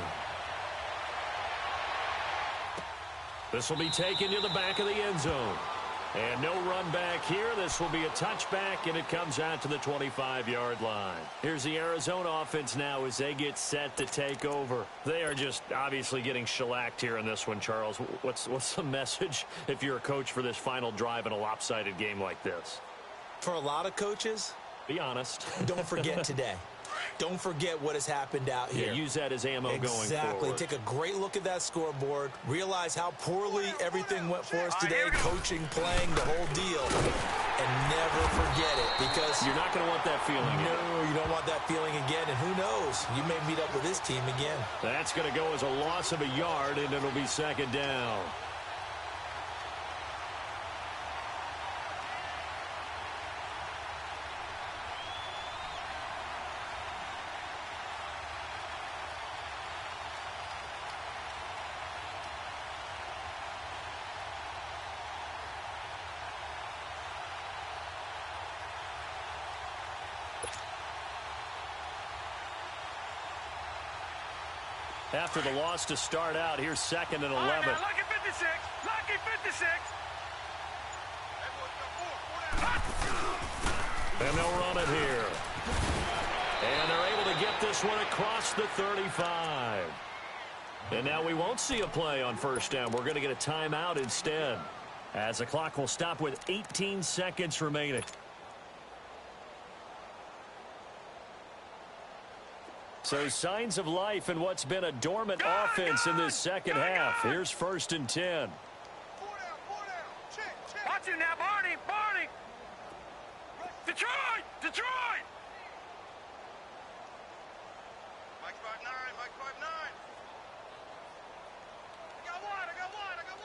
Speaker 3: This will be taken to the back of the end zone. And no run back here. This will be a touchback, and it comes out to the 25-yard line. Here's the Arizona offense now as they get set to take over. They are just obviously getting shellacked here in this one, Charles. What's the message if you're a coach for this final drive in a lopsided game like this?
Speaker 4: For a lot of coaches,
Speaker 3: be honest.
Speaker 4: Don't forget today. Don't forget what has happened out here.
Speaker 3: Yeah, use that as ammo going forward.
Speaker 4: Exactly. Take a great look at that scoreboard. Realize how poorly everything went for us today. Coaching, playing, the whole deal. And never forget it, because
Speaker 3: you're not going to want that feeling again.
Speaker 4: No, you don't want that feeling again. And who knows? You may meet up with this team again.
Speaker 3: That's going to go as a loss of a yard, and it'll be 2nd down. After the loss to start out, here's 2nd and 11.
Speaker 5: Lucky 56. Lucky 56.
Speaker 3: And they'll run it here. And they're able to get this one across the 35. And now we won't see a play on 1st down. We're going to get a timeout instead, as the clock will stop with 18 seconds remaining. So signs of life in what's been a dormant offense in this second half. Here's 1st and 10.
Speaker 5: 4 down. Check. Watch him now, Barney. Detroit. Mike 5-9. I got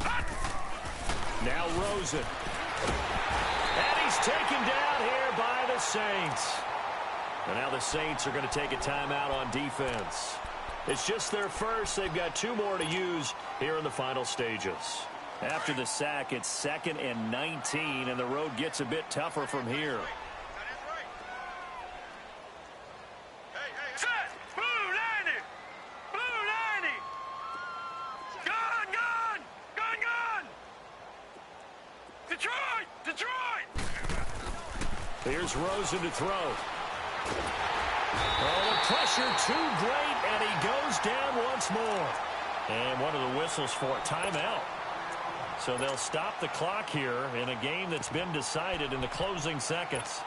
Speaker 5: one.
Speaker 3: Now Rosen. And he's taken down here by the Saints. And now the Saints are going to take a timeout on defense. It's just their first. They've got 2 more to use here in the final stages. After the sack, it's 2nd and 19, and the road gets a bit tougher from here.
Speaker 5: Set! Blue 90! Gun! Detroit!
Speaker 3: Here's Rosen to throw. Oh, the pressure too great, and he goes down once more. And one of the whistles for a timeout. So they'll stop the clock here in a game that's been decided in the closing seconds.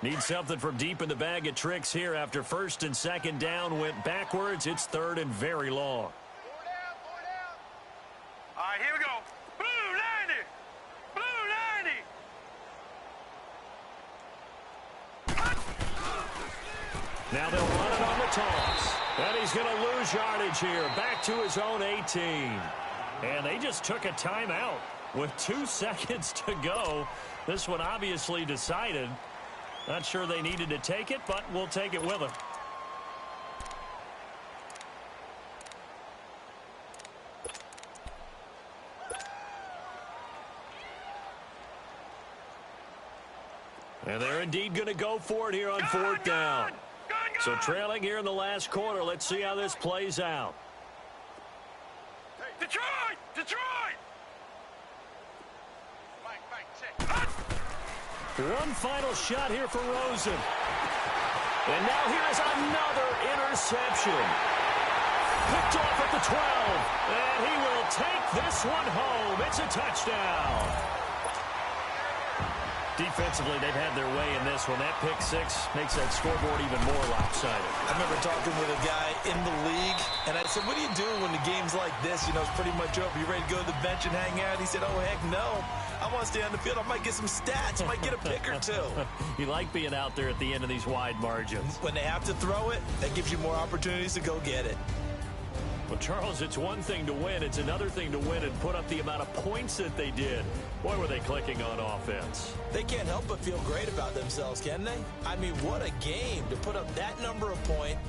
Speaker 3: Need something from deep in the bag of tricks here after 1st and 2nd down went backwards. It's 3rd and very long.
Speaker 5: 4 down. All right, here we go. Blue 90.
Speaker 3: Now they'll run it on the toss. And he's going to lose yardage here. Back to his own 18. And they just took a timeout with 2 seconds to go. This one obviously decided. Not sure they needed to take it, but we'll take it with them. And they're indeed going to go for it here on fourth down. So trailing here in the last quarter. Let's see how this plays out.
Speaker 5: Detroit! Detroit!
Speaker 3: One final shot here for Rosen. And now here's another interception. Picked off at the 12. And he will take this one home. It's a touchdown. Defensively, they've had their way in this one. That pick six makes that scoreboard even more lopsided.
Speaker 4: I remember talking with a guy in the league, and I said, what do you do when the game's like this? You know, it's pretty much over. You ready to go to the bench and hang out? He said, oh, heck no. I want to stay on the field. I might get some stats. I might get a pick or two.
Speaker 3: You like being out there at the end of these wide margins.
Speaker 4: When they have to throw it, that gives you more opportunities to go get it.
Speaker 3: Well, Charles, it's one thing to win. It's another thing to win and put up the amount of points that they did. Boy, were they clicking on offense.
Speaker 4: They can't help but feel great about themselves, can they? I mean, what a game to put up that number of points.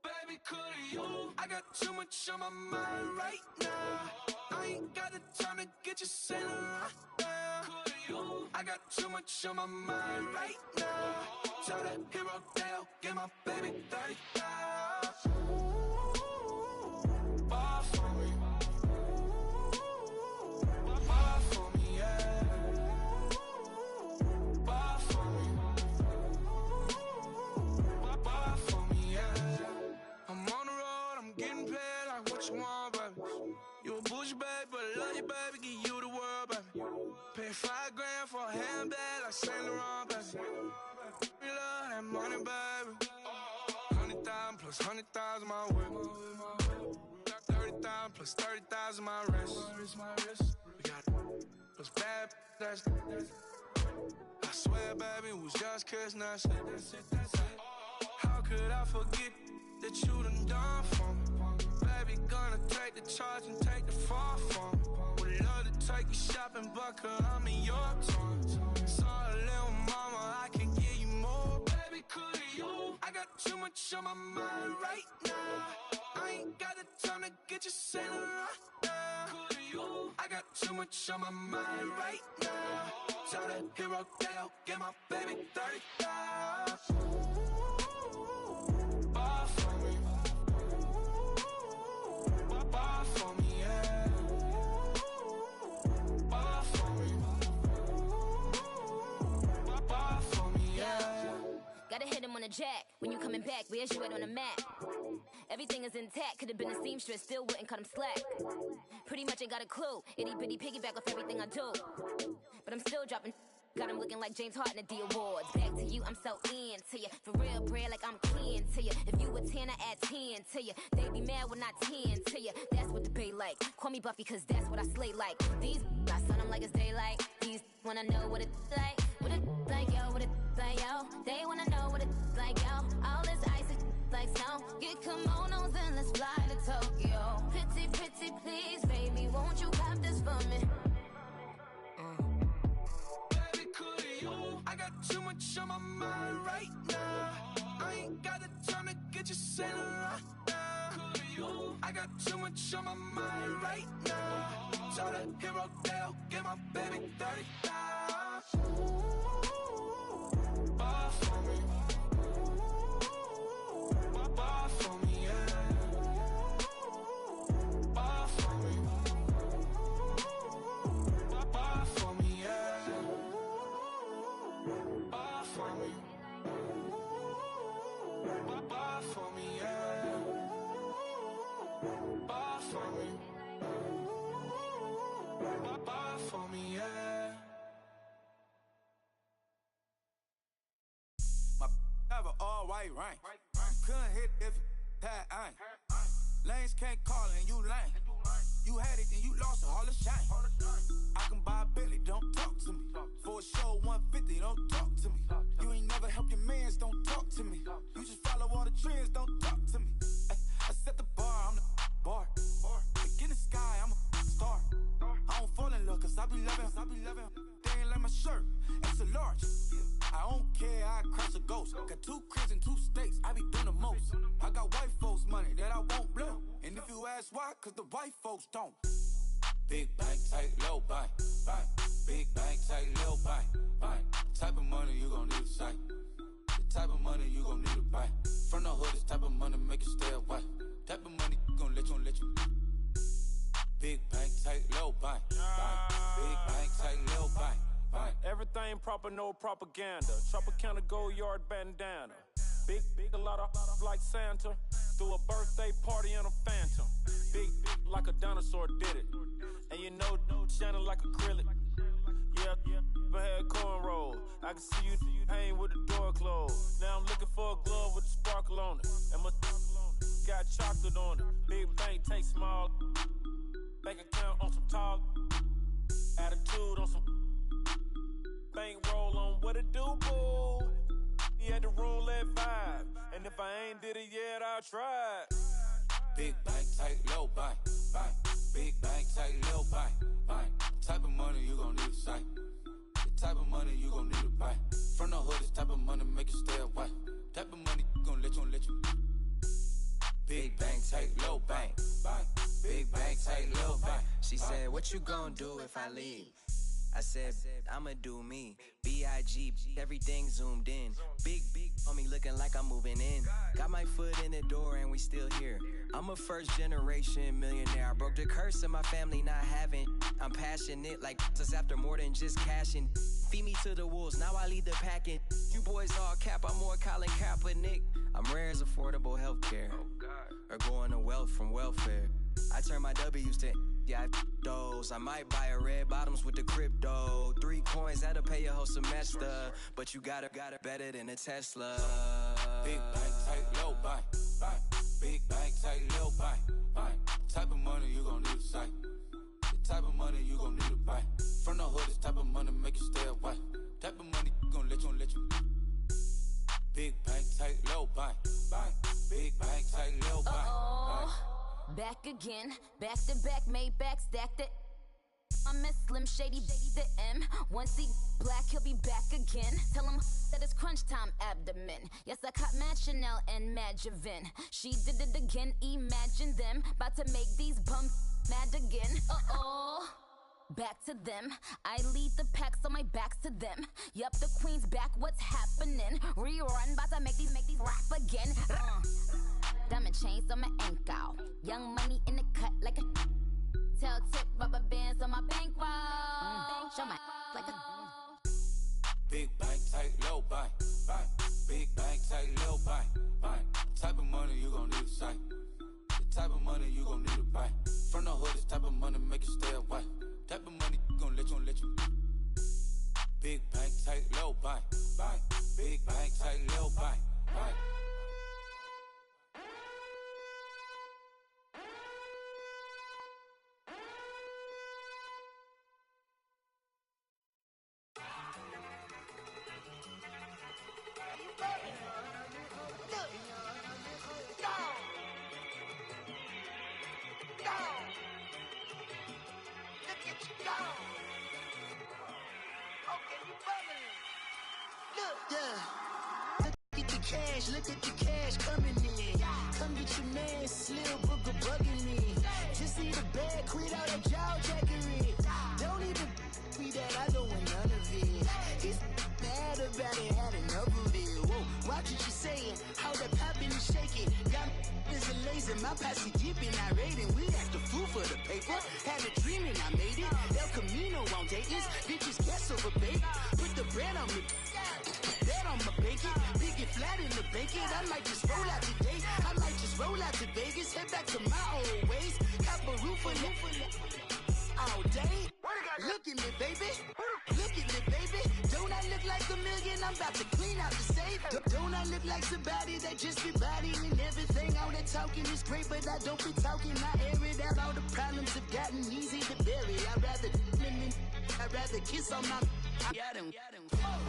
Speaker 1: Baby, could you? I got too much on my mind right now. I ain't got the time to get you sailing right now. Could you? I got too much on my mind right now. Tell that hero Dale, get my baby 30,000. Ball for me. Ball for me, yeah. Ball for me. Ball for me, yeah. I'm on the road, I'm getting paid like what you want, baby. You a bougie, baby, but I love you, baby, give you the world, baby. Pay $5 grand for a handbag like Saint Laurent, baby. We love that money, baby. 100,000 plus 100,000 my whip. 30,000 plus 30,000 my wrist. We got those bad, that's I swear, baby, we was just kissing, that's it. How could I forget that you done for me? Baby, gonna take the charge and take the fall from me. Would love to take you shopping, but I'm in your town. Sorry, little mama, I can give you more. Baby, could you? I got too much on my mind right now. I ain't got the time to get you sailing right now. Could you? I got too much on my mind right now. Tell that hero Dale, get my baby 30,000. Ball for me. Ball for me, yeah. Ball for me. Ball for me, yeah.
Speaker 6: Gotta hit him on the jack. When you coming back, where's you at on the map? Everything is intact. Could've been a seamstress, still wouldn't cut him slack. Pretty much ain't got a clue. Itty bitty piggyback off everything I do. But I'm still dropping. Got him looking like James Harden at the awards. Back to you, I'm so into you. For real, bread, like I'm kin to you. If you a 10, I add 10 to you. They be mad when I 10 to you. That's what the bay like. Call me Buffy, cause that's what I slay like. These, I son them like it's daylight. These wanna know what it's like. What it like, yo, what it like, yo. They wanna know what it's like, yo. All this ice is like snow. Get kimonos and let's fly to Tokyo. Pretty, pretty, please, baby, won't you pop this for me?
Speaker 1: I got too much on my mind right now. I ain't got the time to get you sailing right now. I got too much on my mind right now. Tell that hero Dale, get my baby 30,000. Ball for me. Ball for me, yeah. Ball for me. Ball for me, yeah. Ball for me. Ball for me, yeah. Ball for me. Ball for me, yeah. My have an all white rank. Couldn't hit if it had ain't. Lanes can't call and you lame. You had it and you lost it, all the shame. I can buy a Billy, don't talk to me. Full show 150, don't talk to me. You ain't never help your mans, don't talk to me. You just follow all the trends, don't talk to me. I set the bar, I'm the bar. Like in the sky, I'm a star. I don't fall in love, cause I be loving. They ain't like my shirt, it's a large. I don't care, I crash a ghost. Got 2 cribs in 2 states, I be doing the most. I got white folks' money that I won't blow. And if you ask why, cause the white folks don't. Big bank, tight, low bank. Big bank, tight, low bank. Type of money you gon' need to sight. The type of money you gon' need to buy. From the hood, this type of money make you stay away. Type of money gon' let you. Big bank, tight, low bank. Big bank, tight, low bank.
Speaker 7: Everything proper, no propaganda. Tropicana gold yard bandana. Big, a lot of like Santa. Threw a birthday party in a phantom. Big like a dinosaur did it. And you know, shining like acrylic. Yeah, but had cornrows. I can see you hang with the door closed. Now I'm looking for a glove with a sparkle on it. And my got chocolate on it. Big bank, take small. Bank account on some talk. Attitude on some. Bankroll on what it do, boo. He had the roulette vibe. And if I ain't did it yet, I'll try.
Speaker 1: Big bank, tight, low bank. Big bank, tight, low bank. Type of money you gon' need to sight. The type of money you gon' need to buy. From the hood, this type of money make you stay away. Type of money gon' let you. Big bank, tight, low bank. Big bank, tight, low bank.
Speaker 8: She said, what you gon' do if I leave? I said, I'ma do me. B.I.G. Everything zoomed in. Big on me looking like I'm moving in. Got my foot in the door and we still here. I'm a first generation millionaire. I broke the curse of my family not having. I'm passionate like just after more than just cashing. Feed me to the wolves, now I lead the packing. You boys all cap, I'm more Colin Kaepernick. I'm rare as affordable healthcare. Or going to wealth from welfare. I turn my W's to those. I might buy a red bottoms with the crypto. 3 coins, that'll pay your whole semester. But you got it better than a Tesla.
Speaker 1: Big bank, tight, low bank. Big bank, tight, low bank. Type of money you gon' need to sight. The type of money you gon' need to buy. From the hood, this type of money make you stay away. Type of money gon' let you. Big bank, tight, low bank. Big bank, tight, low bank.
Speaker 6: Back again, back to back, made back, stacked it. I miss Slim Shady, the M. Once he black, he'll be back again. Tell him that it's crunch time abdomen. Yes, I caught Mad Chanel and Mad Javin. She did it again, imagine them. About to make these bums mad again. Back to them. I lead the pack, so my back's to them. Yup, the queen's back, what's happening? Rerun, about to make these rap again. Diamond chains on my ankle. Young money in the cut like a tail tip, rubber bands on my bankroll. Show my like a
Speaker 1: big bank, tight, low bank. Big bank, tight, low bank. Type of money you gon' need to sight. The type of money you gon' need to buy. From the hood, this type of money make you stay away. Type of money gon' let you. Big bank, tight, low bank. Big bank, tight, low bank.
Speaker 9: Look at the cash coming in. Come get your man, Slim Booger bugging me. Just need a bag, quit all that jaw jackery. Don't even me that I don't want none of it. He's mad about it, had enough of it. Whoa, watch what you saying, how that poppin' and shaking. Got is a laser, my posse deep and I raiding. We act the fool for the paper. Had a dream and I made it. El Camino on Dayton's, bitches guess over bait. Put the bread on me. That on my bacon, big it flat in the bacon. I might just roll out today. I might just roll out to Vegas, head back to my old ways. Cop a roof all day. Look at me, baby. Look at me, baby. Don't I look like $1 million? I'm about to clean out the safe. Don't I look like somebody that just be bodying everything? All that talking is great, but I don't be talking. I air it out. All the problems have gotten easy to bury. I'd rather kiss on my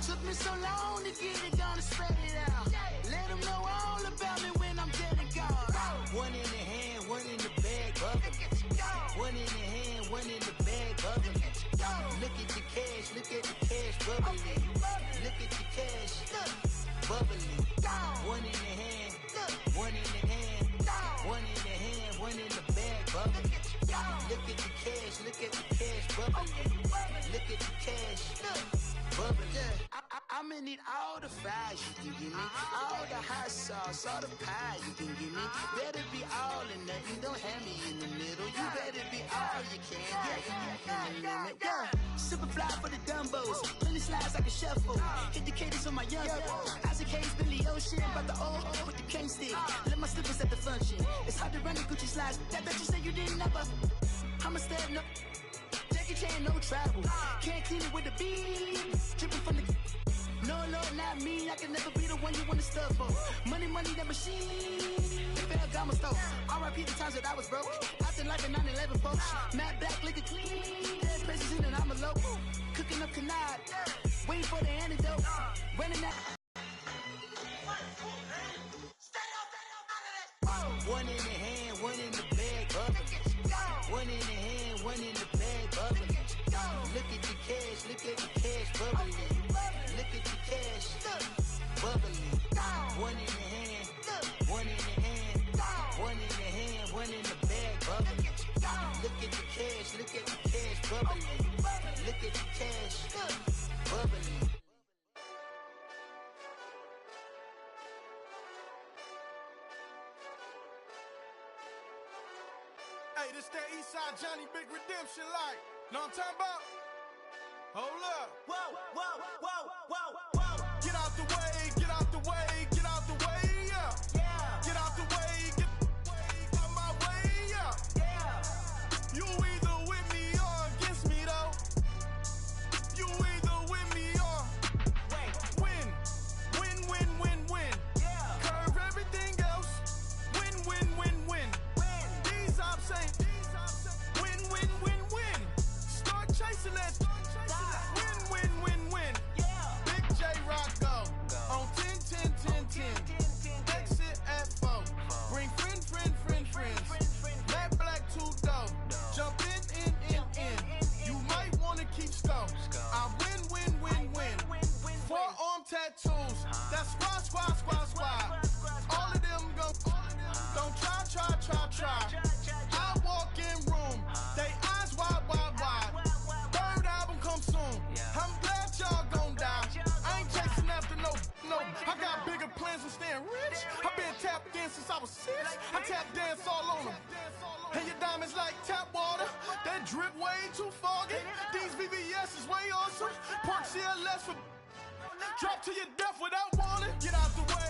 Speaker 9: Took me so long to get it, gonna spread it out. Let them know all about me when I'm dead and gone. One in the hand, one in the bag, bubbling. One in the hand, one in the bag, bubbling. Look at the cash, bubbling. Look at the cash, bubbling. One in the hand, one in the hand, one in the hand, one in the bag, bubbling. Look at the cash, bubbling. Look at the cash, bubbling. I'ma need all the fries you can give me, all the hot sauce, all the pie you can give me. Better be all or nothing, don't have me in the middle. You better be all you can, yeah. Super fly for the dumbos, plenty slides like a shuffle. Hit the cadence on my young Isaac Hayes, Billy Ocean, but the old with the cane stick. Let my slippers at the function. It's hard to run the Gucci slides. That bet you say you didn't never. I'ma step no. Jackie Chan, no travel. Can't clean it with the beat. Dripping from the. No, not me. I can never be the one you want to stuff for. Money, that machine. Fail got my stove. R.I.P. the times that I was broke. Acting like a 9/11 folks. Matte black, liquor clean. Dead places in and I'm a local. Cooking up canard. Waiting for the antidote. Running that. One in the hand, one in the bag, bubbling. One in the hand, one in the bag, bubbling. Look at the cash, bubbling. Look at the cash, bubbling. One in the hand, one in the hand, one in the hand, one in the bag, bubbling. Look at the cash, bubbling. Look at the cash, bubbling.
Speaker 1: Hey, this that Eastside Johnny Big Redemption like. Know what I'm talking about? Hold up.
Speaker 9: Whoa.
Speaker 1: Get out the way, get out the way, get out the way, yeah. Get out the way, get out my way, yeah. You either with me or against me though. You either with me or win. Curve everything else. Win. These ops ain't win. Start chasing that. Win. Big J Rock go on 10. Exit at 4. Bring friends. Matt Black 2 dough. Jump in. You might wanna keep scope. I win. Forearm tattoos. That's squad. All of them go. Don't try. I walk in room. They eyes wide. Third album come soon. I'm glad y'all gon' die. I ain't chasing after no. I got bigger plans than staying rich. I been tapped in since I was 6. I tap dance all on them. And your diamonds like tap water. That drip way too foggy. These VVS is way awesome. Park CLS for drop to your death without warning. Get out the way.